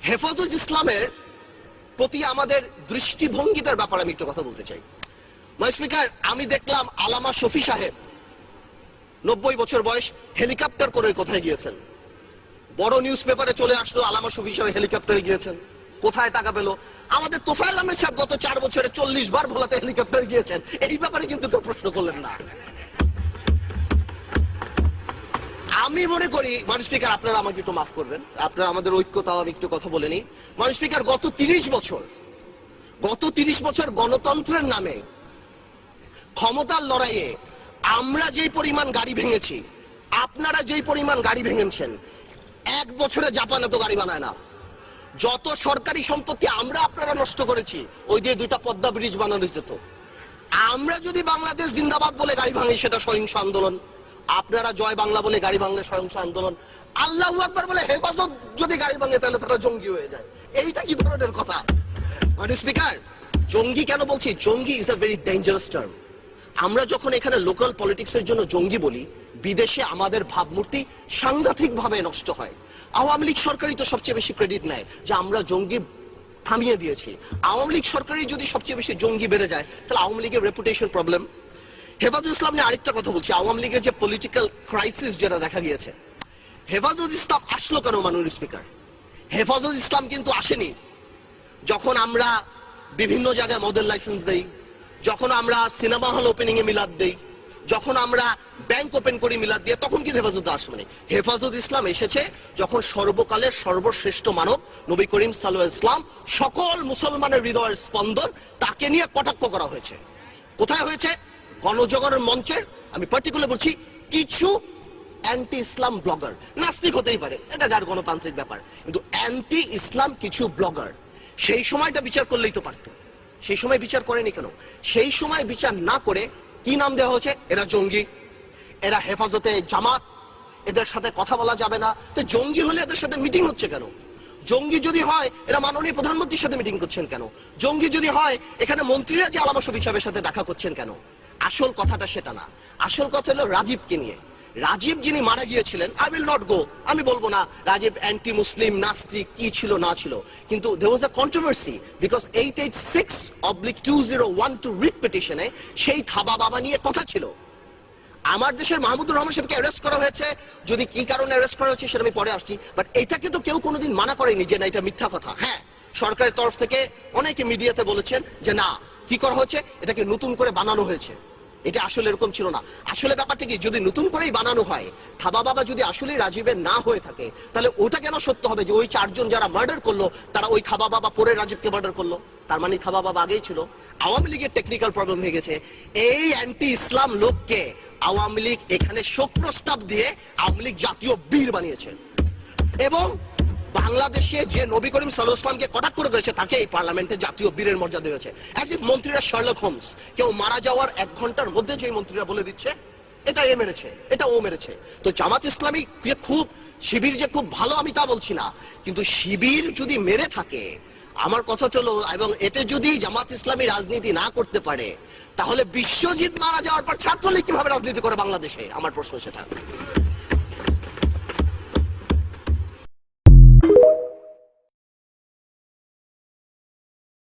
হেফাজত ইসলামের প্রতি আমাদের দৃষ্টিভঙ্গিটার ব্যাপারে আমি একটু কথা বলতে চাই। মাই স্পিকার, আমি দেখলাম আলামা শফি সাহেব 90 বছর বয়স হেলিকপ্টার করে কোথায় গিয়েছেন। বড় নিউজ পেপারে চলে আসলো আলামা শফি সাহেব হেলিকপ্টারে গিয়েছেন। কোথায় টাকা পেল? আমাদের তোফায়েল আহমেদ সাহেব গত 4 বছরে 40 বার ভোলাতে হেলিকপ্টারে গিয়েছেন। এই ব্যাপারে কিন্তু কেউ প্রশ্ন করলেন না। আমি মনে করি মাননীয় স্পিকার, আপনারা আমাকে একটু মাফ করবেন, আপনারা আমাদের ঐক্যতাও আমি একটু কথা বলে নিই। মাননীয় স্পিকার, গত 30 বছর গণতন্ত্রের নামে ক্ষমতার লড়াইয়ে আমরা যেই পরিমাণ গাড়ি ভেঙেছি, আপনারা যেই পরিমাণ গাড়ি ভেঙেছেন, 1 বছরে জাপান এত গাড়ি বানায় না। যত সরকারি সম্পত্তি আমরা আপনারা নষ্ট করেছি, ওই দিয়ে 2টা পদ্মা ব্রিজ বানানো যেত। আমরা যদি বাংলাদেশ জিন্দাবাদ বলে গাড়ি ভাঙি, সেটা সহিংস আন্দোলন। আপনারা জয় বাংলা বলে গাড়ি ভাঙলে সহিংস আন্দোলন। আল্লাহু আকবার বলে হেফাজত যদি গাড়ি ভাঙে, তাহলে তারা জঙ্গি হয়ে যায়। এইটা কি ধরনের কথা? মাননীয় স্পিকার, জঙ্গি কেন বলছি? জঙ্গি is a very dangerous term. আমরা যখন এখানে লোকাল পলিটিক্সের জন্য জঙ্গি বলি, বিদেশে আমাদের ভাবমূর্তি সাংঘাতিক ভাবে নষ্ট হয়। আওয়ামী লীগ সরকারই তো সবচেয়ে বেশি ক্রেডিট নেয় যে আমরা জঙ্গি থামিয়ে দিয়েছি। আওয়ামী লীগ সরকারই যদি সবচেয়ে বেশি জঙ্গি বেড়ে যায়, তাহলে আওয়ামী লীগের রেপুটেশন প্রবলেম। হেফাজত ইসলাম নিয়ে আরেকটা কথা বলছি। আওয়ামী লীগের যে পলিটিক্যাল ক্রাইসিস যেটা দেখা গিয়েছে, হেফাজত ইসলাম আসলো কেন? মাননীয় স্পিকার, হেফাজত ইসলাম কিন্তু আসেনি যখন আমরা বিভিন্ন জায়গায় মডেল লাইসেন্স দেই, যখন আমরা সিনেমা হল ওপেনিং এ মিলাদ দেই, যখন আমরা ব্যাংক ওপেন করি মিলাদ দিয়ে, তখন কি হেফাজত আসবে? হেফাজত ইসলাম এসেছে যখন সর্বকালের সর্বশ্রেষ্ঠ মানব নবী করিম সাল্লাল্লাহু আলাইহি ওয়াসাল্লাম, সকল মুসলমানের হৃদয়ের স্পন্দন, তাকে নিয়ে কটাক্ষ করা হয়েছে। কোথায় হয়েছে? গণজাগরণ মঞ্চে। আমি পার্টিকুলার বলছি, কিছু অ্যান্টি ইসলাম ব্লগার, নাস্তিক হতেই পারে, এটা যার গণতান্ত্রিক ব্যাপার, কিন্তু অ্যান্টি ইসলাম কিছু ব্লগার সেই সময়টা বিচার করলেই তো পারত। সেই সময় বিচার করেনি কেন? সেই সময় বিচার না করে কি নাম দেওয়া হয়েছে? এরা জঙ্গি, এরা হেফাজতে জামাত, এদের সাথে কথা বলা যাবে না। তো জঙ্গি হলে এদের সাথে মিটিং হচ্ছে কেন? জঙ্গি যদি হয়, এরা মাননীয় প্রধানমন্ত্রীর সাথে মিটিং করছেন কেন? জঙ্গি যদি হয়, এখানে মন্ত্রীরা যে আলামা শফি সাহেবের সাথে দেখা করছেন কেন? আসল কথাটা সেটা না। আসল কথা হলো রাজীবকে নিয়ে। রাজীব যিনি মারা গিয়েছিলেন, আই উইল নট গো, আমি বলবো না রাজীব অ্যান্টি মুসলিম, নাস্তিক, কি ছিল না ছিল, কিন্তু there was a controversy because 886/2012 writ পিটিশনে সেই থাবা বাবা নিয়ে কথা ছিল। আমার দেশের মাহমুদুর রহমান সাহেবকে অ্যারেস্ট করা হয়েছে, যদি কি কারণে অ্যারেস্ট করা হয়েছে সেটা আমি পরে আসছি, বাট এটাকে তো কেউ কোনোদিন মানা করেনি যে না এটা মিথ্যা কথা। হ্যাঁ, সরকারের তরফ থেকে অনেকে মিডিয়াতে বলেছেন যে না, কি করা হয়েছে, এটাকে নতুন করে বানানো হয়েছে, এটা আসলে এরকম ছিল না। আসলে ব্যাপারটা কি, যদি নতুন করেই বানানো হয়, থাবা বাবা যদি আসলে রাজীবের না হয়ে থাকে, তাহলে ওটা কেন সত্য হবে যে ওই 4 জন যারা মার্ডার করলো তারা ওই থাবা বাবা পরে রাজীবকে মার্ডার করলো? তার মানে থাবা বাবা আগেই ছিল। আওয়ামী লীগের টেকনিক্যাল প্রবলেম হয়ে গেছে। এই অ্যান্টি ইসলাম লোককে আওয়ামী লীগ এখানে শোক প্রস্তাব দিয়ে আওয়ামী লীগ জাতীয় বীর বানিয়েছে, এবং বাংলাদেশে যে নবী করিম সাল্লাল্লাহু আলাইহি ওয়াসাল্লামকে কটাক্ষ করে গেছে, তাকে এই পার্লামেন্টে জাতীয় বীরের মর্যাদা দিয়েছে। অ্যাজ ইফ মন্ত্রীরা শার্লক হোমস, কেউ মারা যাওয়ার 1 ঘন্টার মধ্যে যে মন্ত্রীরা বলে দিচ্ছে এটা এ মেরেছে, এটা ও মেরেছে। তো জামাত ইসলামী যে খুব, শিবির যে খুব ভালো, আমি তা বলছি না, কিন্তু শিবির যদি মেরে থাকে, আমার কথা চলো, এবং এতে যদি জামাত ইসলামী রাজনীতি না করতে পারে, তাহলে বিশ্বজিৎ মারা যাওয়ার পর ছাত্রলীগ কিভাবে রাজনীতি করে বাংলাদেশে? আমার প্রশ্ন সেটা।